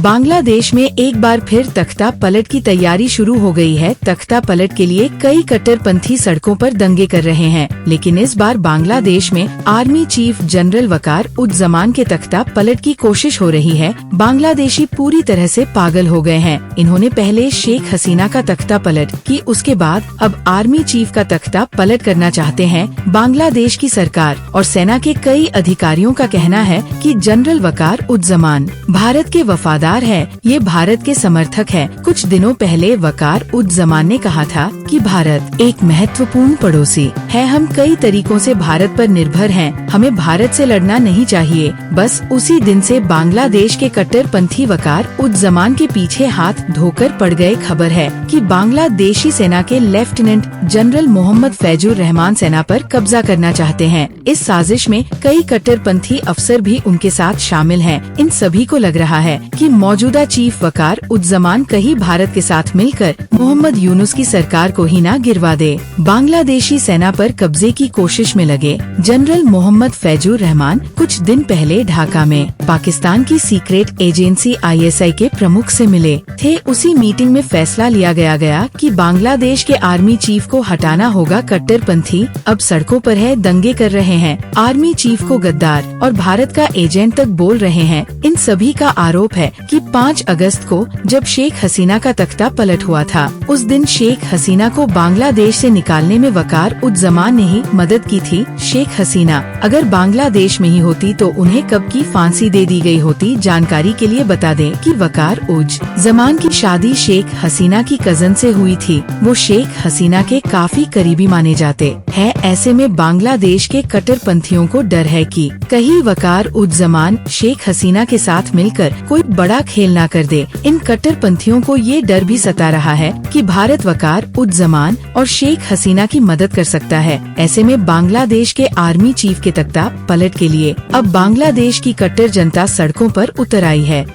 बांग्लादेश में एक बार फिर तख्ता पलट की तैयारी शुरू हो गई है। तख्ता पलट के लिए कई कट्टरपंथी सड़कों पर दंगे कर रहे हैं, लेकिन इस बार बांग्लादेश में आर्मी चीफ जनरल वकार उज़्ज़मान के तख्ता पलट की कोशिश हो रही है। बांग्लादेशी पूरी तरह से पागल हो गए हैं। इन्होंने पहले शेख हसीना का तख्ता पलट की, उसके बाद अब आर्मी चीफ का तख्ता पलट करना चाहते हैं। बांग्लादेश की सरकार और सेना के कई अधिकारियों का कहना है कि जनरल वकार उज़्ज़मान भारत के वफादार है, ये भारत के समर्थक है। कुछ दिनों पहले वकार उज़्ज़मान ने कहा था कि भारत एक महत्वपूर्ण पड़ोसी है, हम कई तरीकों से भारत पर निर्भर हैं, हमें भारत से लड़ना नहीं चाहिए। बस उसी दिन से बांग्लादेश के कट्टरपंथी वकार उज़्ज़मान के पीछे हाथ धोकर पड़ गए। खबर है कि बांग्लादेशी सेना के लेफ्टिनेंट जनरल मोहम्मद फैजुर रहमान सेना पर कब्जा करना चाहते हैं। इस साजिश में कई कट्टरपंथी अफसर भी उनके साथ शामिल हैं। इन सभी को लग रहा है कि मौजूदा चीफ वकार उज़्ज़मान कहीं भारत के साथ मिलकर मोहम्मद यूनुस की सरकार को ही ना गिरवा दे। बांग्लादेशी सेना पर कब्जे की कोशिश में लगे जनरल मोहम्मद फैजुर रहमान कुछ दिन पहले ढाका में पाकिस्तान की सीक्रेट एजेंसी ISI के प्रमुख से मिले थे। उसी मीटिंग में फैसला लिया गया कि बांग्लादेश के आर्मी चीफ को हटाना होगा। कट्टरपंथी अब सड़कों पर है, दंगे कर रहे हैं, आर्मी चीफ को गद्दार और भारत का एजेंट तक बोल रहे हैं। इन सभी का आरोप है कि 5 अगस्त को जब शेख हसीना का तख्ता पलट हुआ था, उस दिन शेख हसीना को बांग्लादेश से निकालने में वकार उज़्ज़मान ने ही मदद की थी। शेख हसीना अगर बांग्लादेश में ही होती तो उन्हें कब की फांसी दे दी गई होती। जानकारी के लिए बता दें कि वकार उज़्ज़मान की शादी शेख हसीना की कजन से हुई थी। वो शेख हसीना के काफी करीबी माने जाते हैं। ऐसे में बांग्लादेश के कट्टरपंथियों को डर है कि कहीं वकार उज़्ज़मान शेख हसीना के साथ मिलकर कोई बड़ा खेल ना कर दे। इन कट्टरपंथियों को ये डर भी सता रहा है कि भारत वकार उज़्ज़मान और शेख हसीना की मदद कर सकता है। ऐसे में बांग्लादेश के आर्मी चीफ के तख्ता पलट के लिए अब बांग्लादेश की कट्टर जनता सड़कों पर उतर आई है।